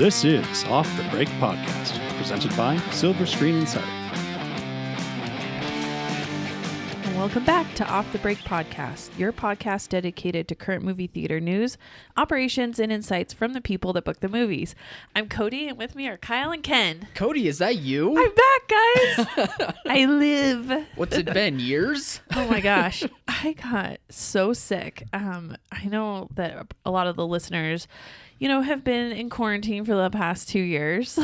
This is Off the Break Podcast, presented by Silver Screen Insider. Welcome back to Off the Break Podcast, your podcast dedicated to current movie theater news, operations, and insights from the people that book the movies. I'm Cody, and with me are Kyle and Ken. Cody, is that you? I'm back, guys. I live. What's it been, years? Oh my gosh. I got so sick. I know that a lot of the listeners, have been in quarantine for the past 2 years.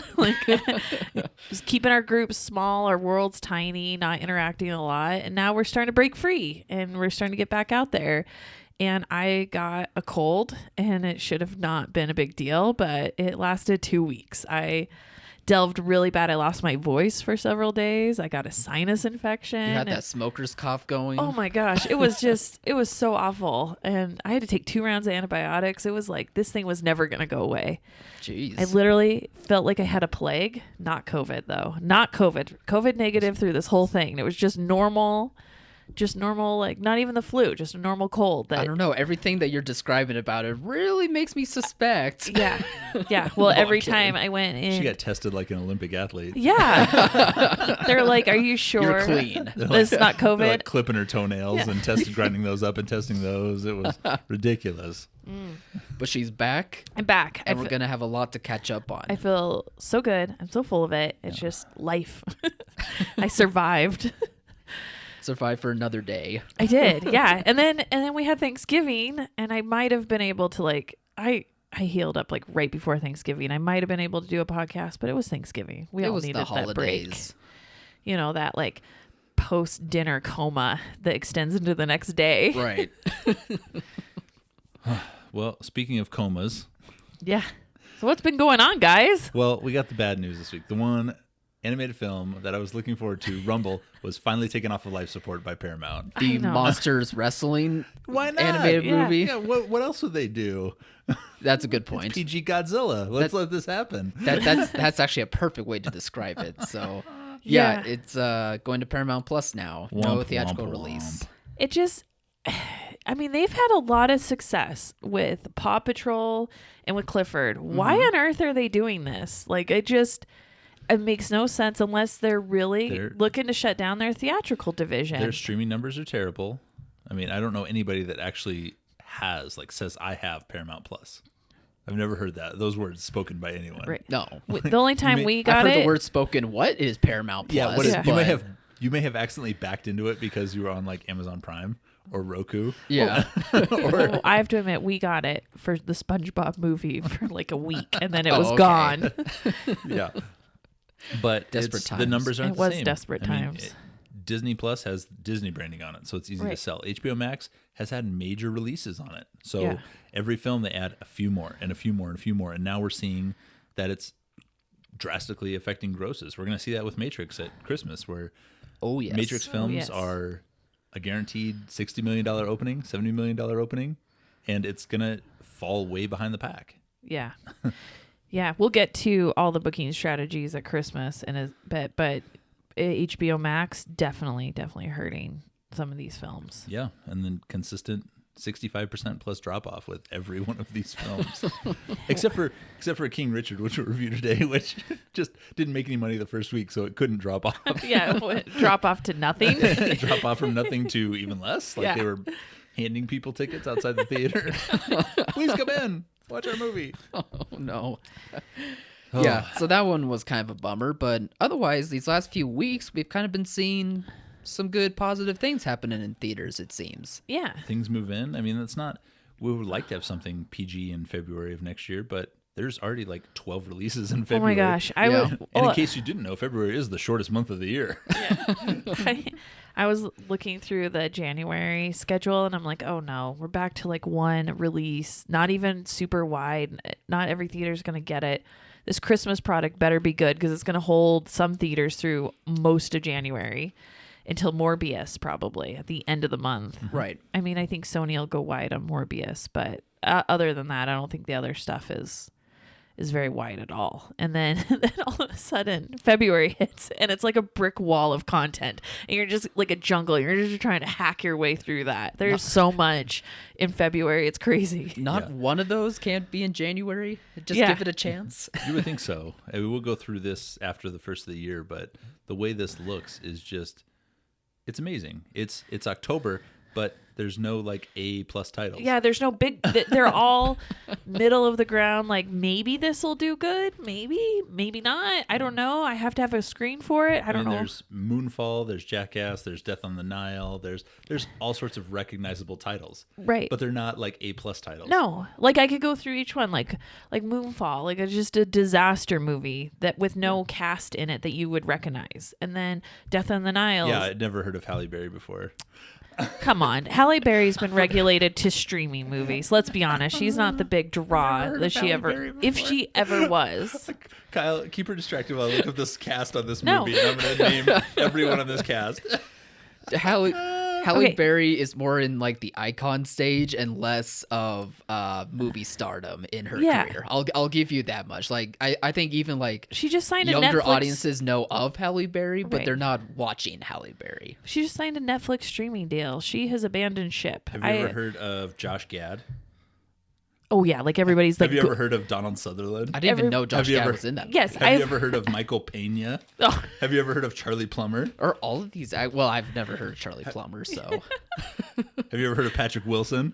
Just keeping our groups small, our world's tiny, not interacting a lot. And now we're starting to break free and we're starting to get back out there. And I got a cold, and it should have not been a big deal, but it lasted 2 weeks. I delved really bad. I lost my voice for several days. I got a sinus infection. You had that smoker's cough going. Oh my gosh. It was so awful. And I had to take 2 rounds of antibiotics. It was like, this thing was never going to go away. Jeez. I literally felt like I had a plague. Not COVID though. Not COVID. COVID negative through this whole thing. It was just normal, like not even the flu, just a normal cold. I don't know. Everything that you're describing about it really makes me suspect. Yeah. Yeah. Well, every time I went in. She got tested like an Olympic athlete. Yeah. They're like, are you sure? You're clean. This is not COVID? They're like clipping her toenails and grinding those up and testing those. It was ridiculous. But she's back. I'm back. And we're going to have a lot to catch up on. I feel so good. I'm so full of it. It's just life. I survived. Survive for another day. I did. Yeah. And then we had Thanksgiving, and I might have been able to I healed up like right before Thanksgiving. I might have been able to do a podcast, but it was Thanksgiving. We all needed that break. That like post-dinner coma that extends into the next day. Right. Well, speaking of comas. Yeah. So what's been going on, guys? Well, we got the bad news this week. The one animated film that I was looking forward to, Rumble, was finally taken off of life support by Paramount. The Monsters Wrestling Why not? animated movie. Yeah, what else would they do? That's a good point. It's PG Godzilla. Let's let this happen. That's actually a perfect way to describe it. So, yeah. It's going to Paramount Plus now. No theatrical release. It just... they've had a lot of success with Paw Patrol and with Clifford. Why on earth are they doing this? Like, it makes no sense unless they're really looking to shut down their theatrical division. Their streaming numbers are terrible. I don't know anybody that actually says I have Paramount Plus. I've never heard those words spoken by anyone. Right. No. The only time we got I've heard the word spoken. What is Paramount Plus? Yeah. You may have accidentally backed into it because you were on like Amazon Prime or Roku. Yeah. Well, I have to admit, we got it for the SpongeBob movie for like a week, and then it was gone. Yeah. But desperate times. The numbers aren't it the same. It was desperate times. Disney Plus has Disney branding on it, so it's easy to sell. HBO Max has had major releases on it. So every film they add a few more and a few more and a few more. And now we're seeing that it's drastically affecting grosses. We're going to see that with Matrix at Christmas, where Matrix films are a guaranteed $60 million opening, $70 million opening, and it's going to fall way behind the pack. Yeah. Yeah, we'll get to all the booking strategies at Christmas in a bit, but HBO Max definitely hurting some of these films. Yeah, and then consistent 65% plus drop off with every one of these films, except for King Richard, which we'll review today, which just didn't make any money the first week, so it couldn't drop off. Drop off to nothing. Drop off from nothing to even less. They were handing people tickets outside the theater. Please come in. Watch our movie. Oh, no. Yeah, so that one was kind of a bummer. But otherwise, these last few weeks, we've kind of been seeing some good positive things happening in theaters, it seems. Yeah. Things move in. That's not... We would like to have something PG in February of next year, but there's already like 12 releases in February. Oh my gosh. And in case you didn't know, February is the shortest month of the year. Yeah. I was looking through the January schedule, and I'm like, oh no, we're back to like one release, not even super wide. Not every theater is going to get it. This Christmas product better be good because it's going to hold some theaters through most of January until Morbius, probably at the end of the month. Right. I think Sony will go wide on Morbius, but other than that, I don't think the other stuff is is very wide at all. And then all of a sudden February hits and it's like a brick wall of content and you're just like a jungle. You're just trying to hack your way through that. There's so much in February. It's crazy. Not one of those can't be in January. Just give it a chance. You would think so. I mean, we'll go through this after the first of the year, but the way this looks is just, it's amazing. It's October, but there's no like A+ titles. Yeah, there's no big. They're all middle of the ground. Like maybe this will do good. Maybe not. I don't know. I have to have a screen for it. I don't know. There's Moonfall. There's Jackass. There's Death on the Nile. There's all sorts of recognizable titles. Right. But they're not like A+ titles. No, like I could go through each one, like Moonfall, like it's just a disaster movie that with no cast in it that you would recognize, and then Death on the Nile. Yeah, I'd never heard of Halle Berry before. Come on, Halle Berry's been regulated to streaming movies. Let's be honest, she's not the big draw that she ever, if she ever was. Kyle, keep her distracted while I look up this cast on this No. movie, and I'm going to name everyone on this cast. Halle Berry is more in like the icon stage and less of movie stardom in her career. I'll give you that much. Like I think even like She just signed younger a Netflix audiences know of Halle Berry, but Right. they're not watching Halle Berry. She just signed a Netflix streaming deal. She has abandoned ship. Have you ever heard of Josh Gad? Oh yeah, like everybody's like. Have you ever heard of Donald Sutherland? I didn't even know Josh Have you Gad ever- was in that. Yes, Have you ever heard of Michael Pena? Oh. Have you ever heard of Charlie Plummer? Or all of these. Well, I've never heard of Charlie Plummer, so Have you ever heard of Patrick Wilson?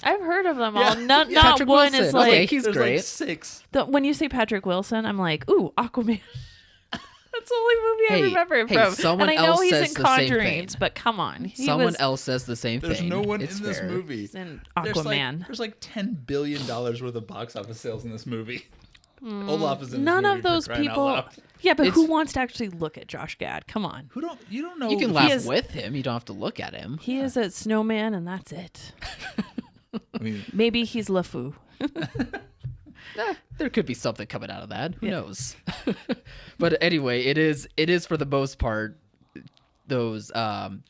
I've heard of them all. Yeah. Not Patrick one Wilson. is like. Okay, he's There's great. like 6. When you say Patrick Wilson, I'm like, ooh, Aquaman. That's the only movie I remember him from. someone And I know else he's says in the same Conjurings, thing. but come on. Someone else says the same There's thing. no one It's in this fair. movie. He's in There's Aquaman. like $10 billion worth of box office sales in this movie. Olaf is in this None movie of those for crying out people. loud. Yeah, but It's- who wants to actually look at Josh Gad? Come on. You don't know. You can if laugh is- with him. You don't have to look at him. He is a snowman, and that's it. I mean, Maybe he's LeFou. There could be something coming out of that. Who knows? But anyway, it is for the most part those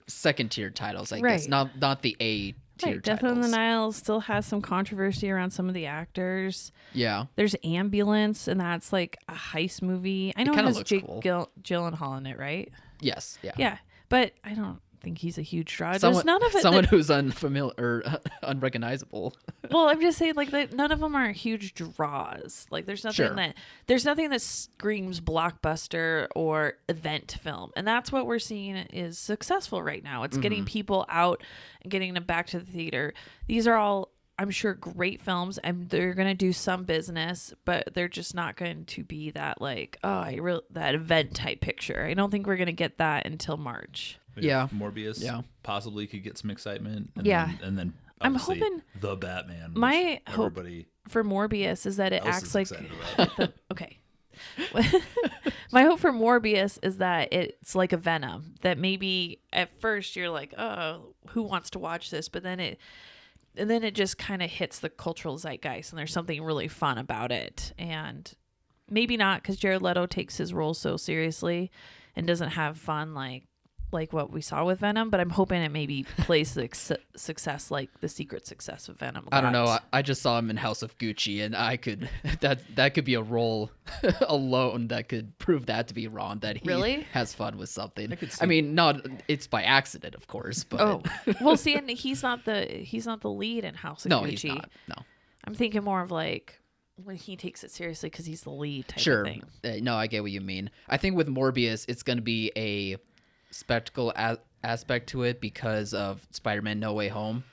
second tier titles, I guess, Right. not the A tier Right, Death titles. on the Nile still has some controversy around some of the actors. Yeah. There's Ambulance, and that's like a heist movie. I know it kinda has looks Jake cool. Gyllenhaal in it, right? Yes. Yeah. Yeah, but I don't think he's a huge draw. Someone, There's none of it. someone that- who's unfamiliar or unrecognizable. well, I'm just saying, like, none of them are huge draws. Like, there's nothing Sure. that screams blockbuster or event film, and that's what we're seeing is successful right now. It's getting people out and getting them back to the theater. These are all, I'm sure, great films, and they're going to do some business, but they're just not going to be that like, that event type picture. I don't think we're going to get that until March. Yeah. Morbius possibly could get some excitement. And Yeah. then I'm obviously hoping- the Batman. My which hope everybody for Morbius is that it else acts is like excited about. okay. My hope for Morbius is that it's like a Venom, that maybe at first you're like, oh, who wants to watch this? But then it just kind of hits the cultural zeitgeist and there's something really fun about it. And maybe not, because Jared Leto takes his role so seriously and doesn't have fun like what we saw with Venom, but I'm hoping it maybe plays the success like the secret success of Venom. I don't know. got. I just saw him in House of Gucci, and I could that could be a role alone that could prove that to be wrong. That he Really? has fun with something. could see- I mean, not it's by accident, of course, but Oh, well, see, and he's not the lead in House of no, Gucci. he's not. No, I'm thinking more of like when he takes it seriously because he's the lead type sure. of thing. No, I get what you mean. I think with Morbius, it's going to be a spectacle aspect to it because of Spider-Man: No Way Home.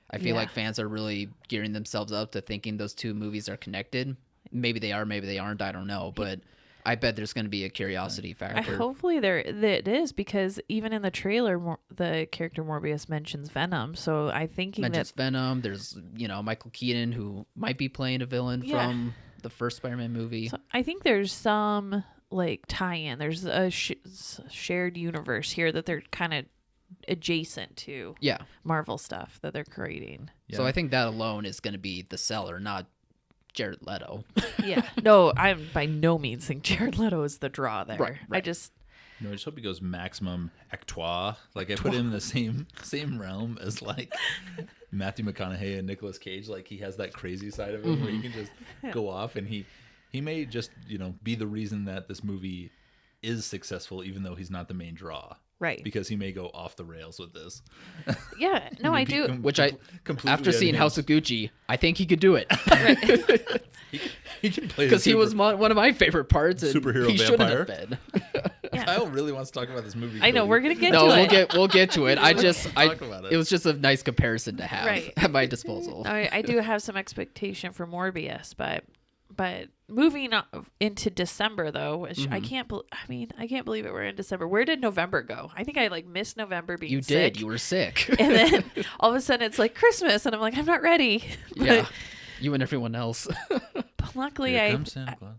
I feel like fans are really gearing themselves up to thinking those two movies are connected. Maybe they are, maybe they aren't. I don't know, but I bet there's going to be a curiosity factor. Hopefully it is, because even in the trailer, the character Morbius mentions Venom. So I'm thinking Mentions Venom. There's Michael Keaton, who might be playing a villain from the first Spider-Man movie. so I think there's some like tie-in. There's a shared universe here that they're kind of adjacent to. Yeah. Marvel stuff that they're creating. So I think that alone is going to be the seller, not Jared Leto. Yeah. No, I by no means think Jared Leto is the draw there. Right. I just No, I just hope he goes maximum actoire. Like I put him in the same realm as like Matthew McConaughey and Nicolas Cage. Like he has that crazy side of him where he can just go off, and he may just be the reason that this movie is successful, even though he's not the main draw. Right. Because he may go off the rails with this. Yeah. No, I do. Which after seeing House of Gucci, I think he could do it. Right. he can play because he was one of my favorite parts. And superhero he vampire. Shouldn't have been. Yeah. Kyle really wants to talk about this movie. I know, we're gonna get No, to it. we'll get to it. Talk about it. It was just a nice comparison to have Right. at my disposal. I do have some expectation for Morbius, but moving into December though, which I can't believe it. We're in December. Where did November go? I think I like missed November being You sick. did. You were sick. And then all of a sudden it's like Christmas, and I'm like, I'm not ready. But, Yeah. You and everyone else. but luckily, Here comes Santa Claus.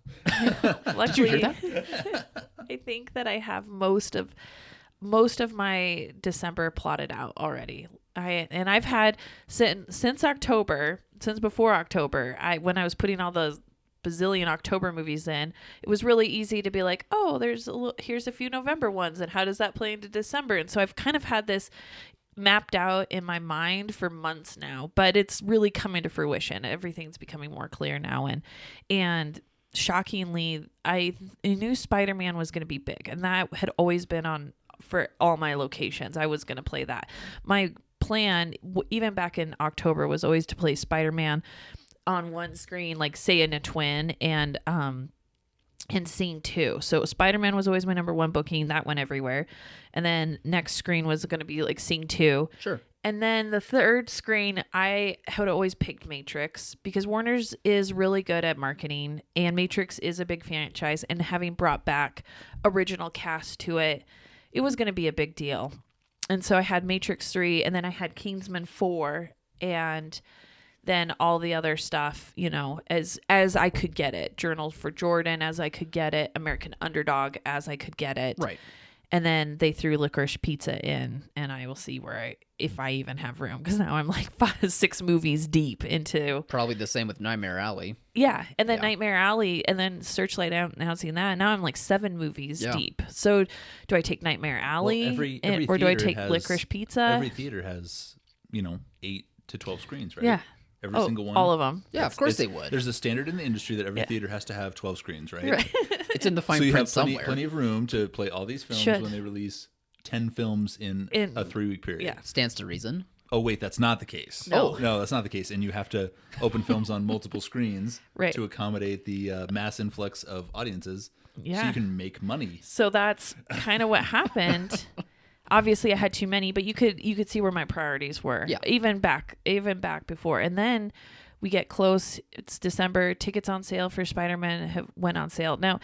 luckily, Did you hear that? I think that I have most of my December plotted out already. I've had since October, since before October, when I was putting all those bazillion October movies in, it was really easy to be like, oh, here's a few November ones, and how does that play into December? And so I've kind of had this mapped out in my mind for months now, but it's really coming to fruition. Everything's becoming more clear now, and shockingly, I knew Spider-Man was going to be big, and that had always been on for all my locations. I was going to play that. My plan, even back in October, was always to play Spider-Man on one screen, like say in a twin, and Scene 2. So Spider-Man was always my number one booking. That went everywhere. And then next screen was going to be like Scene 2. Sure. And then the third screen, I had always picked Matrix because Warner's is really good at marketing, and Matrix is a big franchise, and having brought back original cast to it, it was going to be a big deal. And so I had Matrix 3, and then I had Kingsman 4, and then all the other stuff, as I could get it. Journal for Jordan as I could get it. American Underdog as I could get it. Right. And then they threw Licorice Pizza in, and I will see if I even have room, because now I'm like 5-6 movies deep into. Probably the same with Nightmare Alley. Yeah, and then Yeah. Nightmare Alley, and then Searchlight out announcing that. Now I'm like 7 movies Yeah. deep. So do I take Nightmare Alley, every or do I theater take has- Licorice Pizza? Every theater has 8 to 12 screens, right? Yeah. Every single one. All of them. Yeah, of course they would. There's a standard in the industry that every Yeah. theater has to have 12 screens, right? Right. It's in the fine So you print have plenty, somewhere. plenty of room to play all these films Should. when they release 10 films in a 3-week period. Yeah. Stands to reason. Oh, wait, that's not the case. No. No, that's not the case. And you have to open films on multiple screens Right. to accommodate the mass influx of audiences so Yeah. you can make money. So that's kind of what happened. Obviously, I had too many, but you could see where my priorities were. Yeah. Even back before, and then we get close. It's December. Tickets on sale for Spider-Man went on sale. Now,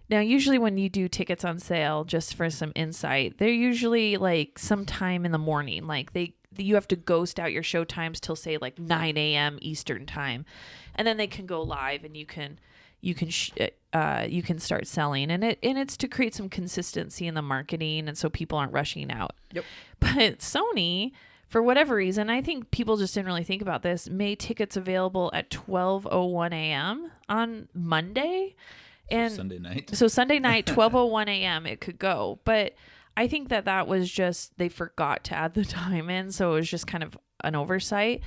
usually when you do tickets on sale, just for some insight, they're usually like sometime in the morning. Like you have to ghost out your show times till say like 9 a.m. Eastern time, and then they can go live, and you can start selling, and it's to create some consistency in the marketing, and so people aren't rushing out. Yep. But Sony, for whatever reason, I think people just didn't really think about this, made tickets available at 12:01 a.m. on Monday, and Sunday night. so Sunday night, 12:01 a.m. it could go, but I think that was just they forgot to add the time in, so it was just kind of an oversight.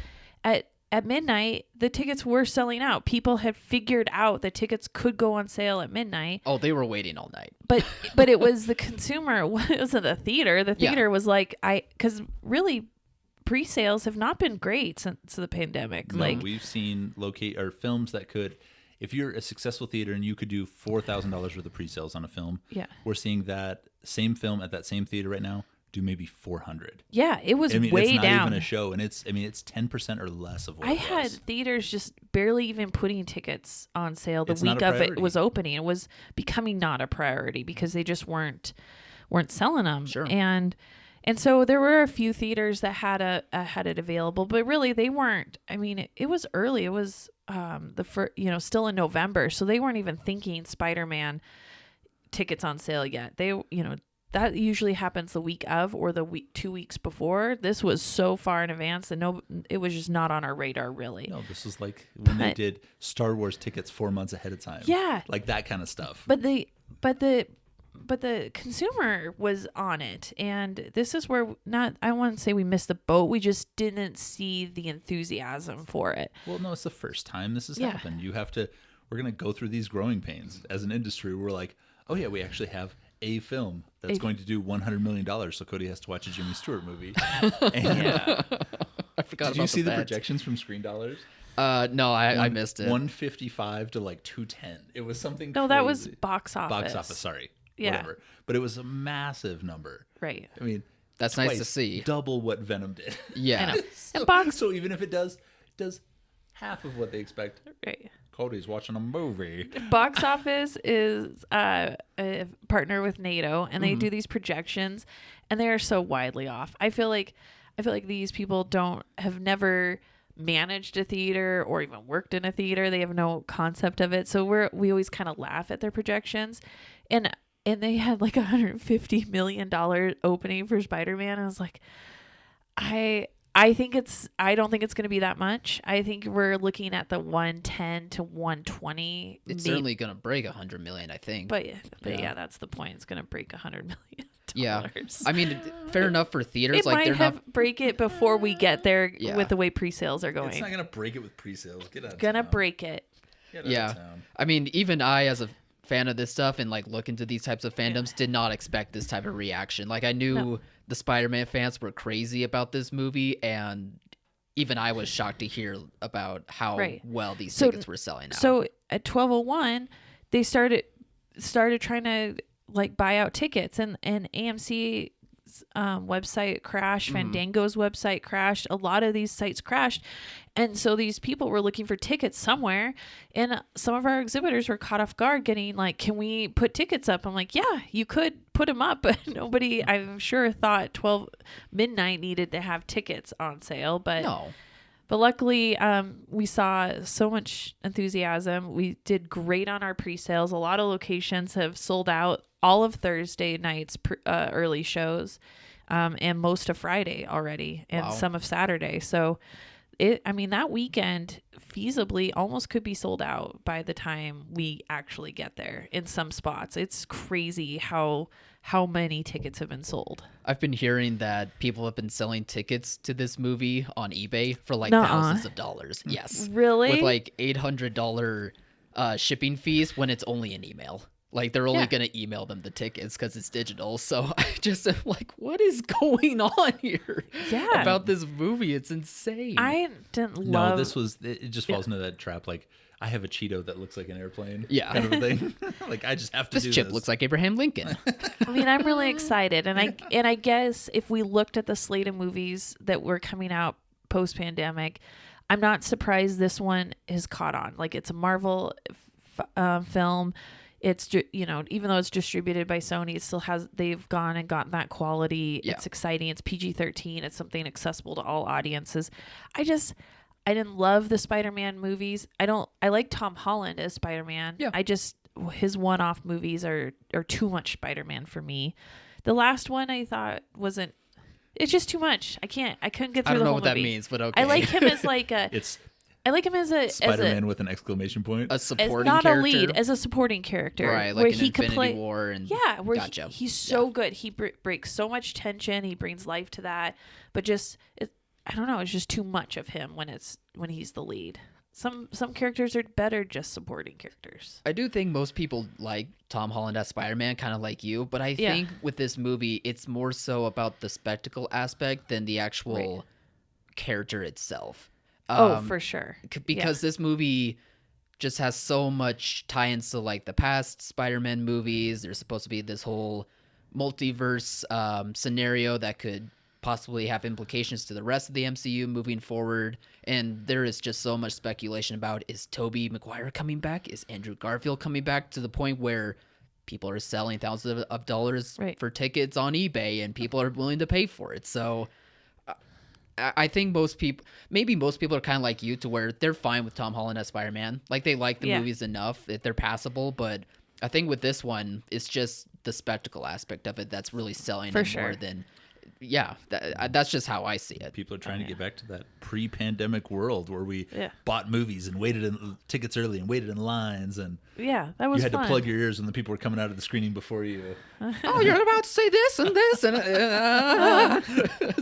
At midnight, the tickets were selling out. People had figured out that tickets could go on sale at midnight. Oh, they were waiting all night. But it was the consumer. It wasn't the theater. The Yeah. theater was like, because really pre-sales have not been great since the pandemic. No, like we've seen films that could, if you're a successful theater and you could do $4,000 worth of pre-sales on a film, Yeah. we're seeing that same film at that same theater right now do maybe 400. yeah, it was way it's not down. even a show, and it's 10% or less of what I it had was. theaters just barely even putting tickets on sale the It's not week a of it priority. was opening. It was becoming not a priority because they just weren't selling them. Sure. And so there were a few theaters that had it available, but really they weren't. I mean, it was early. It was still in November, so they weren't even thinking Spider-Man tickets on sale yet. They that usually happens the week of or 2 weeks before. This was so far in advance that it was just not on our radar really. No, this was like when they But- did Star Wars tickets 4 months ahead of time. Yeah. Like that kind of stuff. But the but the consumer was on it, and this is where I wouldn't say we missed the boat. We just didn't see the enthusiasm for it. Well, no, it's the first time this has happened. We're going to go through these growing pains as an industry. We're like, oh yeah, we actually have a film that's going to do $100 million. So Cody has to watch a Jimmy Stewart movie. And I forgot. Did you see the projections from Screen Dollars? No, I missed it. 155 to like 210. It was something. No, crazy. that was box office. Box office. Sorry. Yeah. Whatever. But it was a massive number. Right. I mean, that's nice to see. Double what Venom did. Yeah. I know. So even if it does half of what they expect. Right. Cody's watching a movie. Box office is a partner with NATO, and they do these projections, and they are so widely off. I feel like these people have never managed a theater or even worked in a theater. They have no concept of it. So we always kind of laugh at their projections, and they had like $150 million opening for Spider-Man. I was like, I don't think it's going to be that much. I think we're looking at the 110 to 120. It's certainly going to break 100 million, I think. But yeah, that's the point. It's going to break $100 million. Yeah. I mean, fair enough for theaters. It might break it before we get there with the way pre-sales are going. It's not going to break it with pre-sales. Get out of Gonna town. break it. Get out of town. I mean, even I, as a fan of this stuff and like look into these types of fandoms, did not expect this type of reaction. Like I knew the Spider-Man fans were crazy about this movie, and even I was shocked to hear about how well these tickets were selling out. So at 12:01, they started trying to like buy out tickets, and AMC's website crashed, Fandango's website crashed, a lot of these sites crashed, and so these people were looking for tickets somewhere, and some of our exhibitors were caught off guard getting like, can we put tickets up? I'm like, yeah, you could put them up, but nobody, I'm sure, thought 12 midnight needed to have tickets on sale, but no. But luckily, we saw so much enthusiasm. We did great on our pre-sales. A lot of locations have sold out all of Thursday night's early shows, and most of Friday already, and some of Saturday. So, that weekend feasibly almost could be sold out by the time we actually get there in some spots. It's crazy how many tickets have been sold. I've been hearing that people have been selling tickets to this movie on eBay for like thousands of dollars. Yes. Really? With like $800 shipping fees when it's only an email. Like they're only going to email them the tickets because it's digital. So I just am like, what is going on here about this movie? It's insane. I didn't love... No, it just falls into that trap. Like, I have a Cheeto that looks like an airplane. Yeah. Kind of a thing. Like, I just have to do this. This chip looks like Abraham Lincoln. I mean, I'm really excited. And I guess if we looked at the slate of movies that were coming out post-pandemic, I'm not surprised this one is caught on. Like, it's a Marvel film. It's, even though it's distributed by Sony, it still they've gone and gotten that quality. Yeah. It's exciting. It's PG-13. It's something accessible to all audiences. I didn't love the Spider-Man movies. I like Tom Holland as Spider-Man. Yeah. His one-off movies are too much Spider-Man for me. The last one I thought it's just too much. I couldn't get through the whole movie. I don't know what that means, but okay. I like him as like I like him as a Spider-Man with an exclamation point. A supporting not character. A lead, as a supporting character. Right, like where an he Infinity could play, War. And where gotcha. he's so good. He breaks so much tension. He brings life to that. But I don't know. It's just too much of him when he's the lead. Some characters are better just supporting characters. I do think most people like Tom Holland as Spider-Man, kind of like you. But I think with this movie, it's more so about the spectacle aspect than the actual character itself. For sure. Because this movie just has so much tie-ins to like the past Spider-Man movies. There's supposed to be this whole multiverse scenario that could possibly have implications to the rest of the MCU moving forward. And there is just so much speculation about, is Tobey Maguire coming back? Is Andrew Garfield coming back? To the point where people are selling thousands of dollars for tickets on eBay, and people are willing to pay for it. So I think most people are kind of like you, to where they're fine with Tom Holland as Spider-Man. Like, they like the movies enough that they're passable. But I think with this one, it's just the spectacle aspect of it that's really selling it more than yeah, that's just how I see it. People are trying to get back to that pre-pandemic world where we Yeah. bought movies and waited in tickets early and waited in lines, and Yeah, that was you had fun. to plug your ears when the people were coming out of the screening before you. Oh, you're about to say this and this and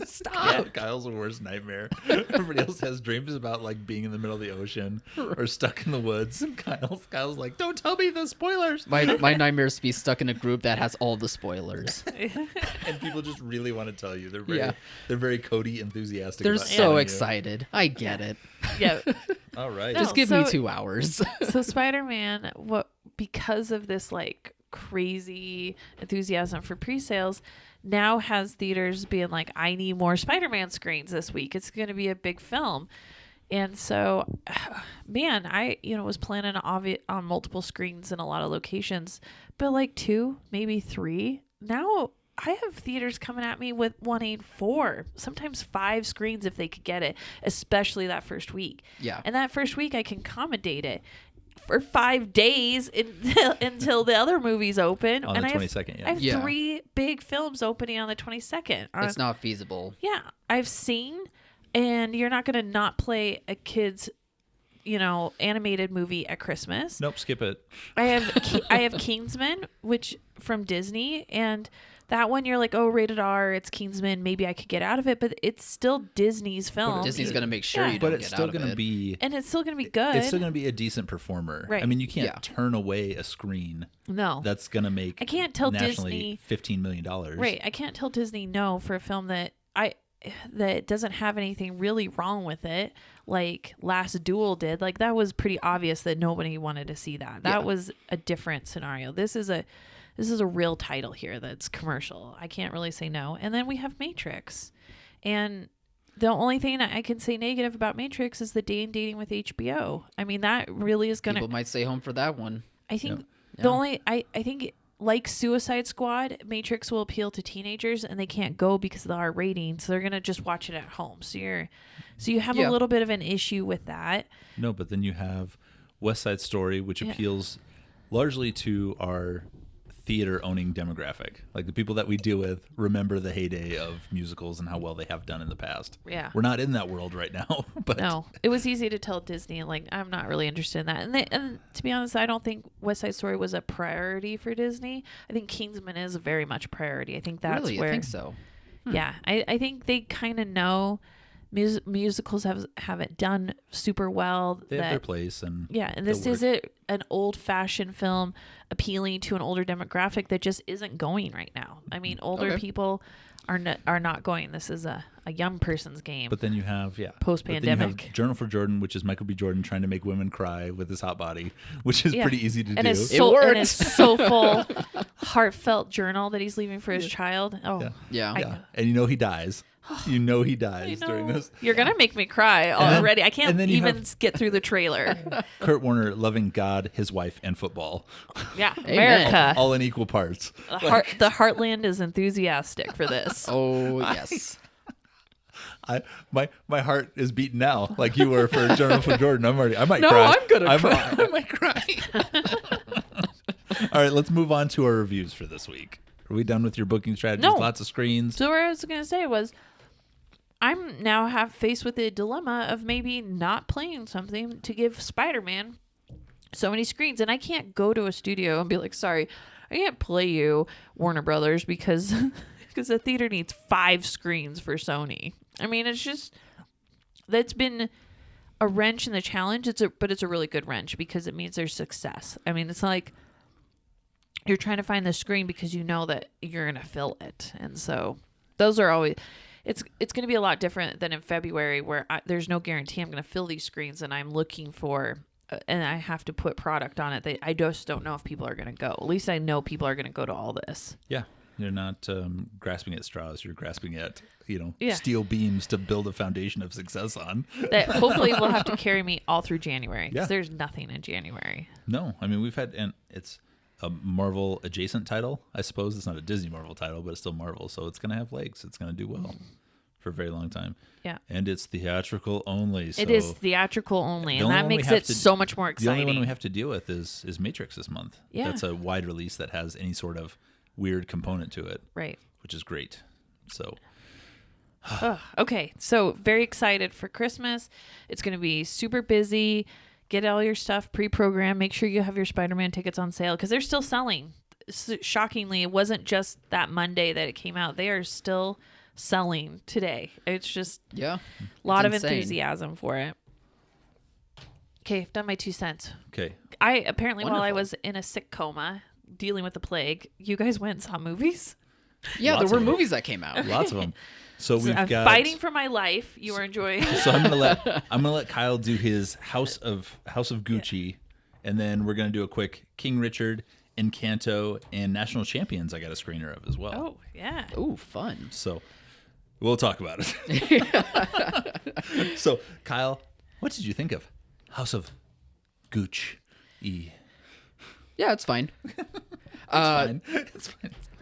Stop! Kyle's the worst nightmare. Everybody else has dreams about like being in the middle of the ocean or stuck in the woods. And Kyle's like, don't tell me the spoilers. my nightmare is to be stuck in a group that has all the spoilers. And people just really want to tell you. They're very Codi enthusiastic. They're about so telling you. excited. I get it. Yeah. All right. No. Just give me so- 2 hours. So Spider-Man, because of this like crazy enthusiasm for pre-sales, now has theaters being like, I need more Spider-Man screens this week. It's going to be a big film. And so, man, I was planning on multiple screens in a lot of locations, but like 2, maybe 3. Now I have theaters coming at me with wanting 4, sometimes 5 screens if they could get it, especially that first week. Yeah. And that first week I can accommodate it for 5 days until the other movies open. On and the I have, 22nd, yeah. I have Yeah. 3 big films opening on the 22nd. It's not feasible. Yeah, I've seen, and you're not going to not play a kid's, animated movie at Christmas. Nope, skip it. I have Kingsman, which from Disney, and that one you're like, oh, rated R, it's Kingsman, maybe I could get out of it, but it's still Disney's film. Disney's going to make sure Yeah. you But don't it's get still out of going to it. be. and it's still going to be good. It's still going to be a decent performer. Right. I mean, you can't Yeah. turn away a screen no. that's going to make. I can't tell nationally Disney- $15 million. Right. I can't tell Disney no for a film that doesn't have anything really wrong with it, like Last Duel did. Like, that was pretty obvious that nobody wanted to see that. That Yeah. was a different scenario. This is a real title here that's commercial. I can't really say no. And then we have Matrix. And the only thing I can say negative about Matrix is the day and dating with HBO. I mean, that really is going People to, might stay home for that one. I think Yeah. the only, I think like Suicide Squad, Matrix will appeal to teenagers and they can't go because of the R rating. So they're going to just watch it at home. So you have Yeah. a little bit of an issue with that. No, but then you have West Side Story, which appeals largely to our theater owning demographic. Like the people that we deal with remember the heyday of musicals and how well they have done in the past. Yeah. We're not in that world right now, but No, it was easy to tell Disney, like, I'm not really interested in that. And to be honest, I don't think West Side Story was a priority for Disney. I think Kingsman is very much a priority. I think that's Really? where, I think so. yeah, I think they kind of know musicals haven't done super well. they have their place. And Yeah, and this they'll is an old-fashioned film appealing to an older demographic that just isn't going right now. I mean, older Okay. people are not going. This is a young person's game. But then you have, Post-pandemic. But then you have Journal for Jordan, which is Michael B. Jordan trying to make women cry with his hot body, which is Yeah. pretty easy to and do. it's It so and works. it's so full, heartfelt journal that he's leaving for his child. Oh, Yeah. Yeah. And he dies. You know he dies I during know. this. You're gonna make me cry then- already. I and can't then you even have- get through the trailer. Kurt Warner loving God, his wife, and football, Yeah, Amen. America. all in equal parts. The Heartland is enthusiastic for this. Oh, yes. My heart is beating now, like you were for Journal for Jordan. I might No, cry. I'm gonna cry. I might cry. All right, let's move on to our reviews for this week. Are we done with your booking strategies? No. Lots of screens. So what I was gonna say was, I'm now faced with the dilemma of maybe not playing something to give Spider-Man so many screens, and I can't go to a studio and be like, sorry, I can't play you, Warner Brothers, because the theater needs 5 screens for Sony. I mean, it's just, that's been a wrench in the challenge. But it's a really good wrench because it means there's success. I mean, it's like you're trying to find the screen because you know that you're gonna fill it, and so those are always. It's going to be a lot different than in February where there's no guarantee I'm going to fill these screens and I'm looking for and I have to put product on it. I just don't know if people are going to go. At least I know people are going to go to all this. Yeah, you're not grasping at straws. You're grasping at Yeah. steel beams to build a foundation of success on. That hopefully will have to carry me all through January because Yeah. there's nothing in January. No, I mean and it's a Marvel adjacent title. I suppose it's not a Disney Marvel title, but it's still Marvel, so it's going to have legs. It's going to do well for a very long time. Yeah. And it's theatrical only. So It is theatrical only, the and only that one we makes have it to- so much more the exciting. only one we have to deal with is Matrix this month. Yeah. That's a wide release that has any sort of weird component to it, Right. which is great. So Ugh, okay, so very excited for Christmas. It's going to be super busy. Get all your stuff pre-programmed. Make sure you have your Spider-Man tickets on sale because they're still selling. Shockingly, it wasn't just that Monday that it came out. They are still selling today. It's just Yeah. a lot of insane. enthusiasm for it. Okay, I've done my 2 cents. Okay. I apparently, while I Wonderful. was in a sick coma dealing with the plague, you guys went and saw movies. Yeah, Lots there were of them. movies that came out. Lots of them. So we've I'm got fighting for my life. You are enjoying. So I'm gonna let Kyle do his House of Gucci, and then we're gonna do a quick King Richard, Encanto, and National Champions. I got a screener of as well. Oh yeah. Ooh, fun. So we'll talk about it. So Kyle, what did you think of House of Gucci? Yeah, it's fine. It's fine.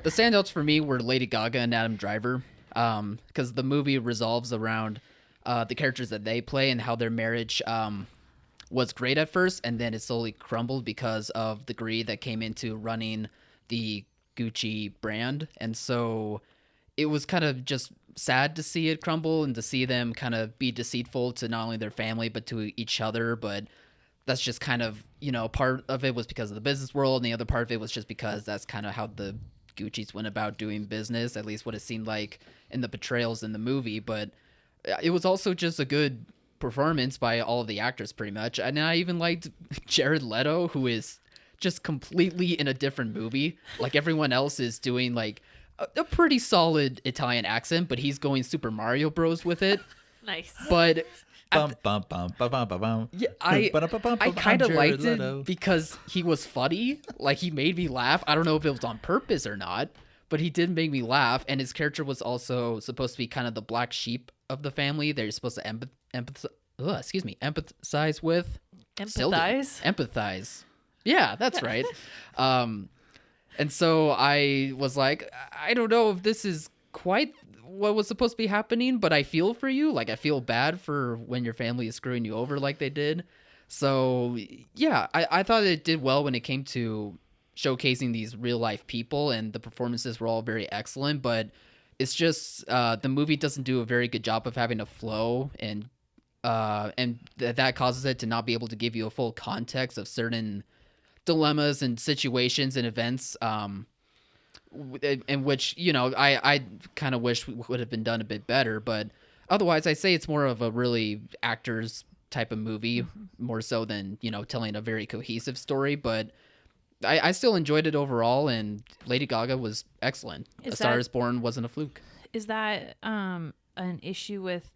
The standouts for me were Lady Gaga and Adam Driver, because the movie revolves around the characters that they play and how their marriage was great at first, and then it slowly crumbled because of the greed that came into running the Gucci brand. And so it was kind of just sad to see it crumble and to see them kind of be deceitful to not only their family but to each other. But that's just kind of, part of it was because of the business world, and the other part of it was just because that's kind of how the Gucci's went about doing business, at least what it seemed like in the portrayals in the movie. But it was also just a good performance by all of the actors pretty much. And I even liked Jared Leto, who is just completely in a different movie. Like everyone else is doing like a pretty solid Italian accent, but he's going Super Mario Bros with it. Nice. But Bum, bum, bum, bum, bum, bum, bum. yeah, I Ba-da-ba-bum, kind of Jared liked Leto. it because he was funny. Like, he made me laugh. I don't know if it was on purpose or not, but he did make me laugh. And his character was also supposed to be kind of the black sheep of the family that you're supposed to empathize with. Still do. Empathize. Yeah, that's right. And so I was like, I don't know if this is quite what was supposed to be happening, but I feel for you. Like, I feel bad for when your family is screwing you over like they did. So yeah, I thought it did well when it came to showcasing these real life people, and the performances were all very excellent. But it's just the movie doesn't do a very good job of having a flow, and that causes it to not be able to give you a full context of certain dilemmas and situations and events, in which, I kind of wish would have been done a bit better. But otherwise, I say it's more of a really actors type of movie, more so than, telling a very cohesive story. But I still enjoyed it overall, and Lady Gaga was excellent. A Star is Born wasn't a fluke. Is that an issue with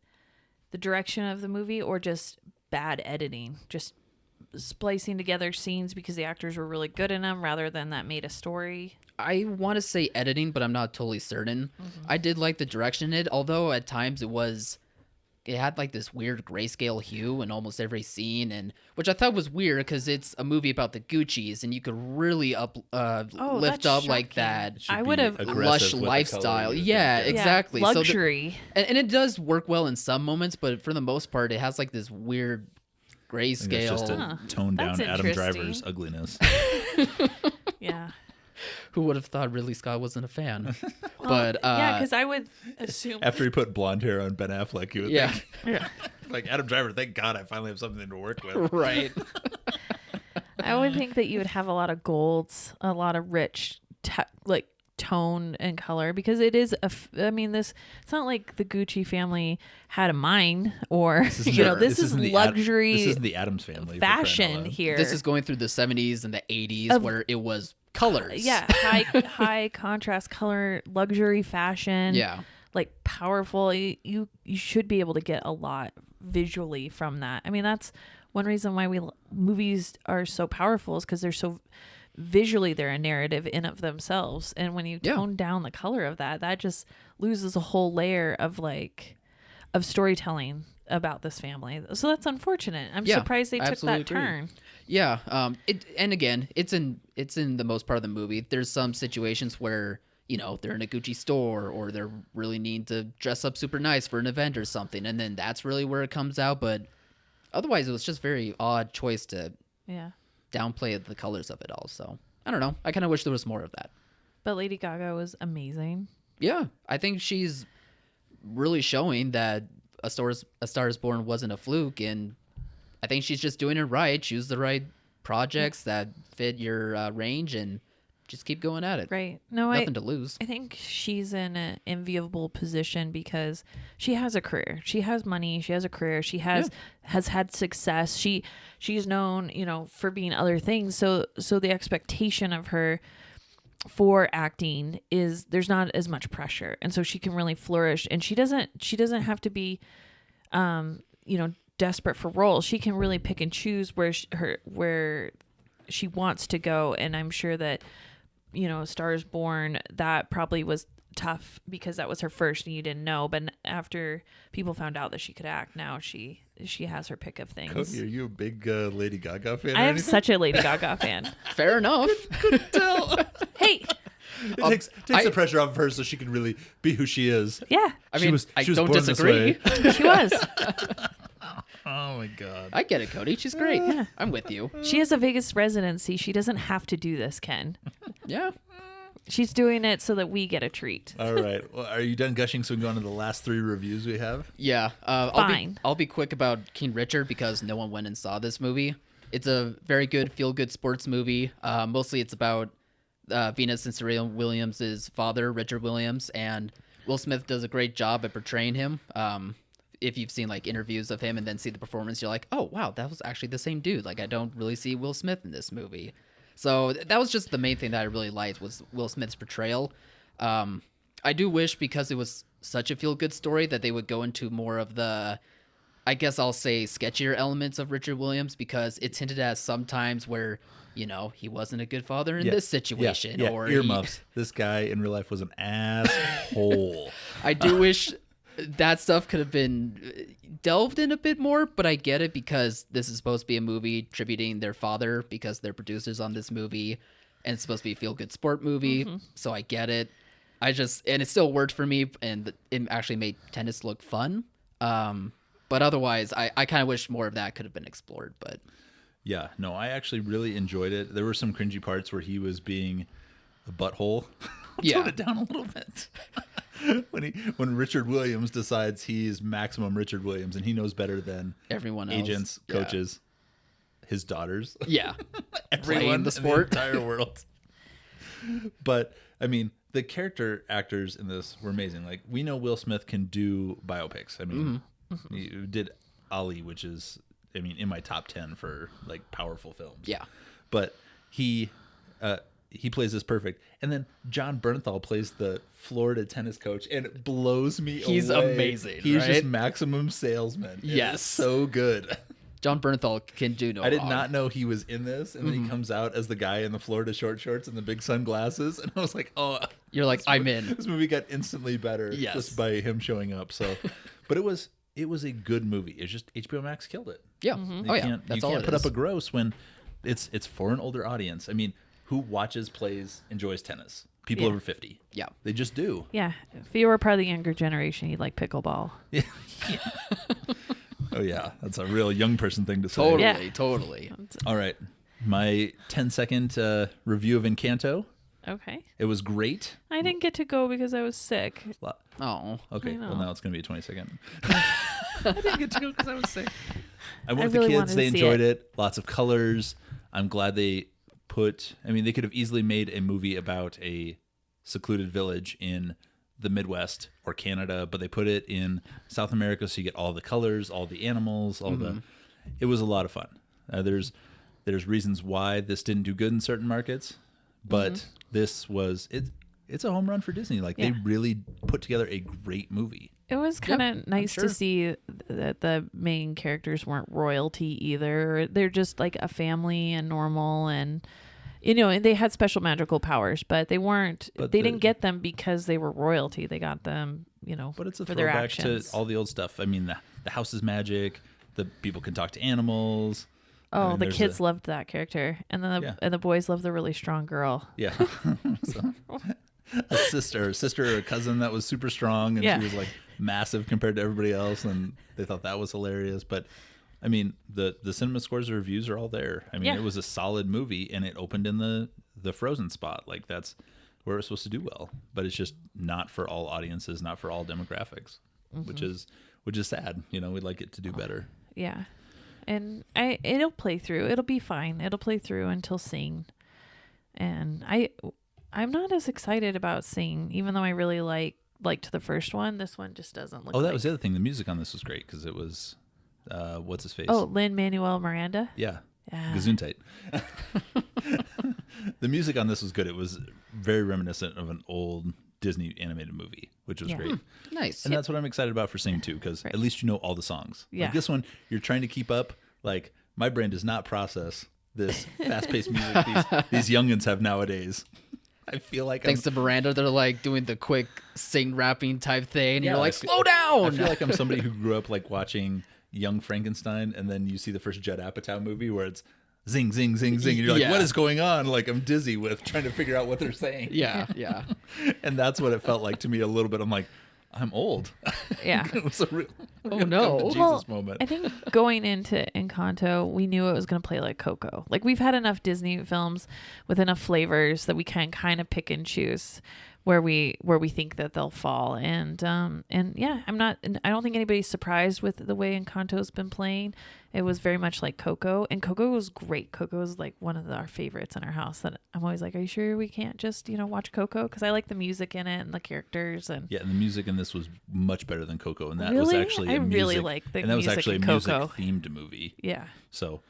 the direction of the movie, or just bad editing? Just splicing together scenes because the actors were really good in them rather than that made a story? I want to say editing, but I'm not totally certain. I did like the direction in it, although at times it had like this weird grayscale hue in almost every scene, and which I thought was weird because it's a movie about the Gucci's, and you could really lift that's up like shocking. that I would have aggressive lush with the color lifestyle. and Yeah, everything. exactly. So luxury. and it does work well in some moments, but for the most part, it has like this weird I think it's just grayscale. to tone down That's Adam interesting. Driver's ugliness. Yeah. Who would have thought Ridley Scott wasn't a fan? But yeah, because I would assume. After he put blonde hair on Ben Affleck, you would yeah, think, like, Adam Driver, thank God I finally have something to work with. right. I would think that you would have a lot of golds, a lot of rich, tone and color, because it is it's not like the Gucci family had a mine, or this is luxury. This isn't the Addams family. for crying out fashion loud. here. This is going through the 70s and the 80s where it was colors. Yeah, high contrast color, luxury fashion. Yeah. Like powerful. You should be able to get a lot visually from that. I mean, that's one reason why movies are so powerful, is because they're so visually, they're a narrative in of themselves. And when you tone down the color of that just loses a whole layer of storytelling about this family. So that's unfortunate. I'm surprised they took that turn. Yeah. And again, it's in the most part of the movie. There's some situations where, they're in a Gucci store, or they're really needing to dress up super nice for an event or something, and then that's really where it comes out. But otherwise, it was just very odd choice to downplay the colors of it all. So I don't know. I kind of wish there was more of that. But Lady Gaga was amazing. Yeah, I think she's really showing that A Star Is Born wasn't a fluke, and I think she's just doing it right. Choose the right projects that fit your range, and just keep going at it. Right. No, Nothing to lose. I think she's in an enviable position because she has a career. She has money. She has a career. She has had success. She's known, for being other things. So the expectation of her for acting is there's not as much pressure, and so she can really flourish. And she doesn't have to be, desperate for roles. She can really pick and choose where she wants to go. And I'm sure that, A Star Is Born, that probably was tough because that was her first and you didn't know. But after people found out that she could act, now she has her pick of things. Cody, are you a big Lady Gaga fan? I am such a Lady Gaga fan. Fair enough. Hey. It takes the pressure off of her so she can really be who she is. Yeah. I mean, she was don't born this disagree. way. She was. Oh my God. I get it, Cody. She's great. Yeah. I'm with you. She has a Vegas residency. She doesn't have to do this, Ken. Yeah. She's doing it so that we get a treat. All right. Well, are you done gushing so we can go on to the last 3 reviews we have? Yeah. Fine. I'll be quick about King Richard because no one went and saw this movie. It's a very good feel-good sports movie. Mostly it's about Venus and Serena Williams' father, Richard Williams, and Will Smith does a great job at portraying him. If you've seen like interviews of him and then see the performance, you're like, oh wow, that was actually the same dude. Like I don't really see Will Smith in this movie. So that was just the main thing that I really liked was Will Smith's portrayal. I do wish because it was such a feel-good story that they would go into more of the, I guess I'll say sketchier elements of Richard Williams, because it's hinted at sometimes where, he wasn't a good father in this situation. Yeah. Or earmuffs. This guy in real life was an asshole. I do wish that stuff could have been delved in a bit more, but I get it because this is supposed to be a movie tributing their father because they're producers on this movie, and it's supposed to be a feel-good sport movie, so I get it. And it still worked for me, and it actually made tennis look fun. But otherwise, I kind of wish more of that could have been explored, but... Yeah, no, I actually really enjoyed it. There were some cringy parts where he was being a butthole. Tone it down a little bit. when Richard Williams decides he's maximum Richard Williams and he knows better than everyone else, agents, coaches, his daughters. Yeah. Everyone the sport. in the entire world. But I mean, the character actors in this were amazing. Like, we know Will Smith can do biopics. I mean, he did Ali, which is, in my top 10 for like powerful films. Yeah. But he plays this perfect. And then John Bernthal plays the Florida tennis coach, and it blows me away. He's amazing. He's right? just maximum salesman. Yes. It's so good. John Bernthal can do no I did wrong. not know he was in this, and then he comes out as the guy in the Florida short shorts and the big sunglasses, and I was like, oh. You're like, I'm in. This movie got instantly better just by him showing up. So, but it was a good movie. It's just HBO Max killed it. Yeah. You can't put up a gross when it's for an older audience. I mean, who watches, plays, enjoys tennis? People over 50. Yeah. They just do. Yeah. If you were part of the younger generation, you'd like pickleball. Yeah. Oh, yeah. That's a real young person thing to say. Totally. All right. My 10-second review of Encanto. Okay. It was great. I didn't get to go because I was sick. Oh. Okay. I know. Well, now it's going to be a 20-second. I didn't get to go because I was sick. I went with really the wanted kids. to They see enjoyed it. Lots of colors. I'm glad they they could have easily made a movie about a secluded village in the Midwest or Canada, but they put it in South America, so you get all the colors, all the animals, it was a lot of fun. There's reasons why this didn't do good in certain markets, but this was it's a home run for Disney. Like, they really put together a great movie. It was kind of nice to see that the main characters weren't royalty either. They're just like a family and normal, and they had special magical powers, but they weren't. They didn't get them because they were royalty. They got them, But it's a for their throwback actions. to all the old stuff. I mean, the house is magic. The people can talk to animals. Oh, the kids loved that character, and then the boys loved the really strong girl. Yeah. A sister or a cousin that was super strong, and she was like massive compared to everybody else, and they thought that was hilarious. But I mean, the cinema scores and reviews are all there. I mean, it was a solid movie, and it opened in the Frozen spot. Like, that's where it's supposed to do well, but it's just not for all audiences, not for all demographics. which is sad. You know, we'd like it to do better. Yeah. And it'll play through. It'll be fine. It'll play through until Sing. And I'm not as excited about Sing, even though I really liked the first one. This one just doesn't look. Oh, that was the other thing. The music on this was great because it was what's his face? Oh, Lin-Manuel Miranda. Yeah. Yeah. Gesundheit. The music on this was good. It was very reminiscent of an old Disney animated movie, which was great. Nice. And that's what I'm excited about for Sing 2, because at least you know all the songs. Yeah. Like this one, you're trying to keep up. Like, my brain does not process this fast-paced music these youngins have nowadays. I feel like Thanks to Miranda, they're like doing the quick sing rapping type thing. And you're like, slow down. I feel like I'm somebody who grew up like watching Young Frankenstein, and then you see the first Judd Apatow movie where it's zing, zing, zing, zing. And you're like, what is going on? Like, I'm dizzy with trying to figure out what they're saying. Yeah. And that's what it felt like to me a little bit. I'm like, I'm old. Yeah. It was a real no. come to Well, Jesus moment. I think going into Encanto, we knew it was going to play like Coco. Like, we've had enough Disney films with enough flavors that we can kind of pick and choose where we think that they'll fall. And yeah, I don't think anybody's surprised with the way Encanto's been playing. It was very much like Coco, and Coco was great. Coco was like one of our favorites in our house that I'm always like, are you sure we can't just, watch Coco? Because I like the music in it and the characters. And yeah, and the music in this was much better than Coco, and that was Really? actually I a music, really like the and that was music actually in a music Coco. themed movie. Yeah. So,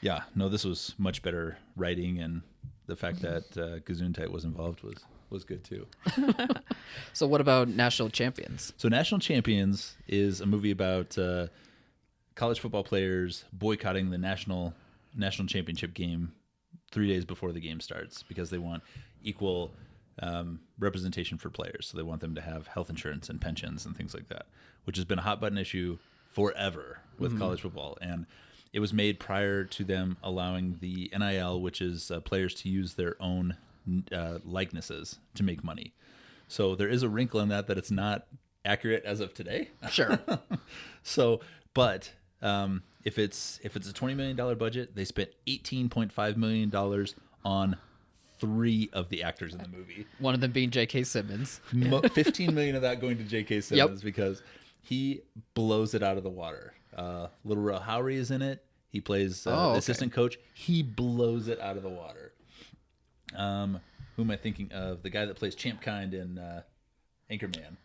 yeah, no, this was much better writing, and the fact that Gesundheit was involved was good too. So what about National Champions? So National Champions is a movie about college football players boycotting the national championship game 3 days before the game starts because they want equal representation for players. So they want them to have health insurance and pensions and things like that, which has been a hot button issue forever with college football. And it was made prior to them allowing the NIL, which is players to use their own likenesses to make money. So there is a wrinkle in that it's not accurate as of today. Sure. So, but if it's a $20 million budget, they spent $18.5 million on 3 of the actors in the movie. One of them being J.K. Simmons. 15 million of that going to J.K. Simmons because he blows it out of the water. Little Rel Howery is in it. He plays the assistant coach. He blows it out of the water. Who am I thinking of? The guy that plays Champ Kind in Anchorman.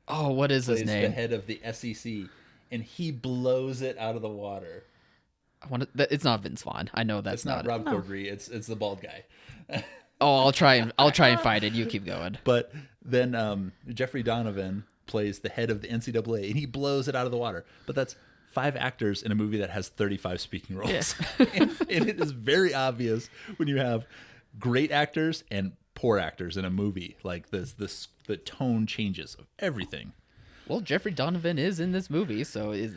Oh, what is his Plays name? the head of the SEC, and he blows it out of the water. It's not Vince Vaughn. I know that's It's not Rob Corddry. It's the bald guy. Oh, I'll try and find it. You keep going. But then Jeffrey Donovan plays the head of the NCAA, and he blows it out of the water. But that's 5 actors in a movie that has 35 speaking roles. Yeah. and it is very obvious when you have great actors and poor actors in a movie. Like the tone changes of everything. Well, Jeffrey Donovan is in this movie, so is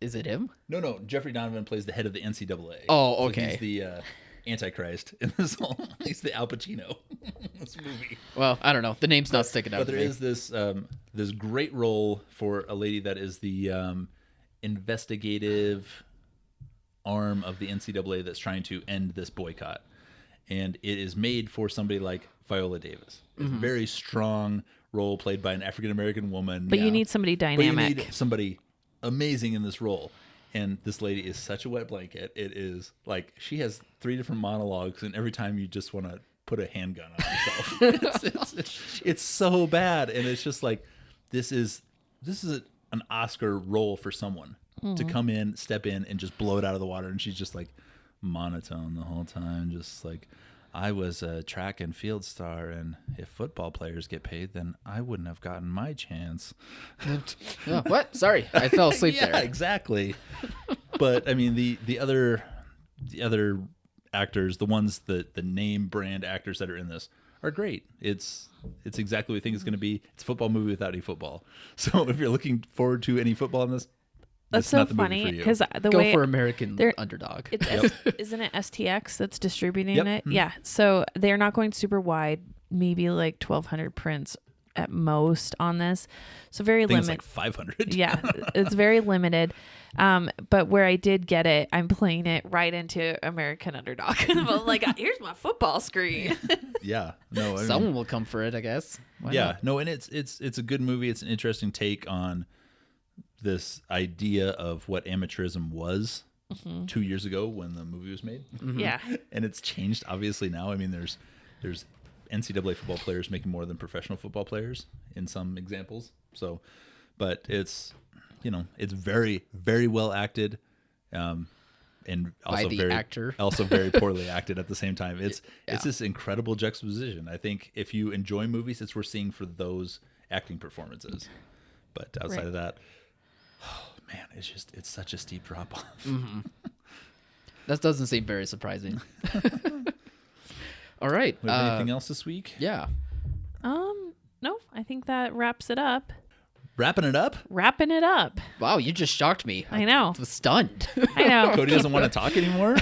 it him? No. Jeffrey Donovan plays the head of the NCAA. Oh, okay. So he's the Antichrist in this whole. He's the Al Pacino in this movie. Well, I don't know. The name's not sticking out. But there to me. is this great role for a lady that is the investigative arm of the NCAA that's trying to end this boycott, and it is made for somebody like Viola Davis. It's a very strong role played by an African American woman. But you need somebody dynamic. But you need somebody amazing in this role. And this lady is such a wet blanket. It is like she has 3 different monologues, and every time you just want to put a handgun on yourself. it's so bad, and it's just like this is an Oscar role for someone to come in, step in, and just blow it out of the water. And she's just like monotone the whole time, just like, I was a track and field star, and if football players get paid, then I wouldn't have gotten my chance. Oh, what? Sorry, I fell asleep Yeah, there. exactly. But I mean, the other actors, the ones the name brand actors that are in this are great. It's exactly what we think it's going to be. It's a football movie without any football. So if you're looking forward to any football in this, That's so funny because the Go way for American Underdog. it's isn't it STX that's distributing Yep. it? Mm-hmm. Yeah. So they're not going super wide, maybe like 1,200 prints at most on this. So very I think it's limited. like 500. Yeah, it's very limited. But where I did get it, I'm playing it right into American Underdog. I'm like, here's my football screen. Yeah. No, I mean, Someone will come for it, I guess. Why yeah. not? No, and it's a good movie. It's an interesting take on this idea of what amateurism was 2 years ago when the movie was made. Yeah. And it's changed obviously now. I mean, there's NCAA football players making more than professional football players in some examples. So, but it's, it's very, very well acted, and also By the very actor. also very poorly acted at the same time. It's Yeah. this incredible juxtaposition. I think if you enjoy movies, it's worth seeing for those acting performances. But outside Right. of that, oh man, it's such a steep drop off. That doesn't seem very surprising. All right. We have anything else this week? Yeah. No, I think that wraps it up. Wrapping it up? Wrapping it up. Wow, you just shocked me. I know. was stunned. I know. Cody doesn't want to talk anymore?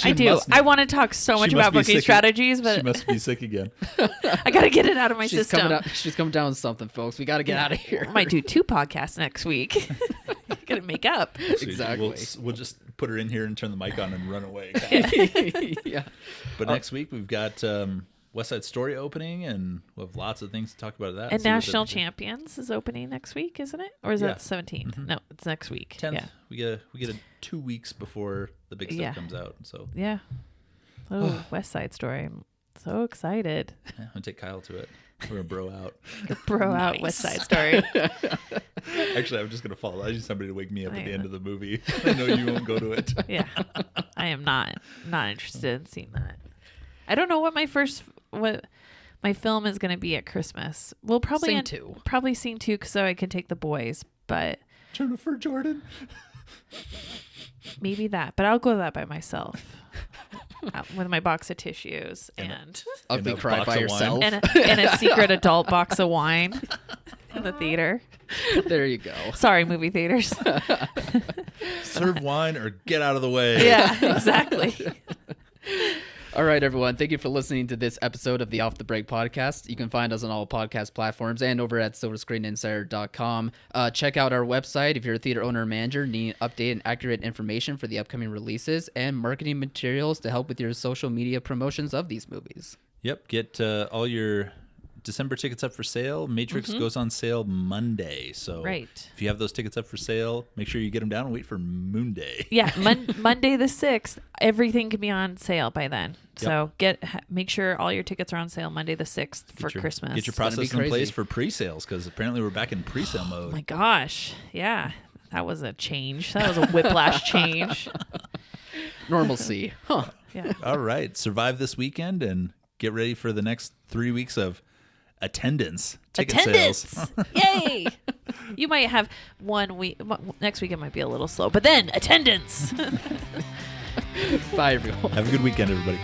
I do. I want to talk so much about booking strategies, She but must be sick again. I got to get it out of my She's system. coming out. She's coming down with something, folks. We got to get out of here. I might do 2 podcasts next week. Got to make up. So Exactly. We'll just put her in here and turn the mic on and run away. Yeah. But next week we've got West Side Story opening, and we'll have lots of things to talk about that. And See what National the- Champions is opening next week, isn't it? Or is Yeah. that the 17th? No, it's next week. 10th. Yeah. We get a 2 weeks before the big stuff Yeah. comes out. So Yeah. Oh, West Side Story. I'm so excited. yeah, I'm gonna take Kyle to it. We're gonna bro out. Bro out West Side Story. Actually, I'm just gonna follow. I need somebody to wake me up I at the know. end of the movie. I know you won't go to it. Yeah. I am not interested in seeing that. I don't know what my film is going to be at Christmas. We'll probably Sing 2. Probably Sing 2 so I can take the boys, but Jennifer Jordan. maybe that. But I'll go to that by myself. With my box of tissues and Ugly a cry box by of yourself. and a secret adult box of wine in the theater. There you go. Sorry, movie theaters. Serve wine or get out of the way. Yeah, exactly. All right, everyone. Thank you for listening to this episode of the Off the Break podcast. You can find us on all podcast platforms and over at silverscreeninsider.com. Check out our website if you're a theater owner or manager needing updated and accurate information for the upcoming releases and marketing materials to help with your social media promotions of these movies. Yep. Get all your December tickets up for sale. Matrix goes on sale Monday. So Right. if you have those tickets up for sale, make sure you get them down and wait for Moon Day. Yeah, Monday the 6th, everything can be on sale by then. So make sure all your tickets are on sale Monday the 6th for Christmas. Get your gonna be process in place crazy. for pre-sales because apparently we're back in pre-sale mode. Oh my gosh. Yeah. That was a change. That was a whiplash change. Normalcy. Huh. Yeah. All right. Survive this weekend and get ready for the next 3 weeks of attendance. Ticket Attendance. sales. Yay. You might have 1 week. Next week it might be a little slow, but then attendance. Bye, everyone. Have a good weekend, everybody.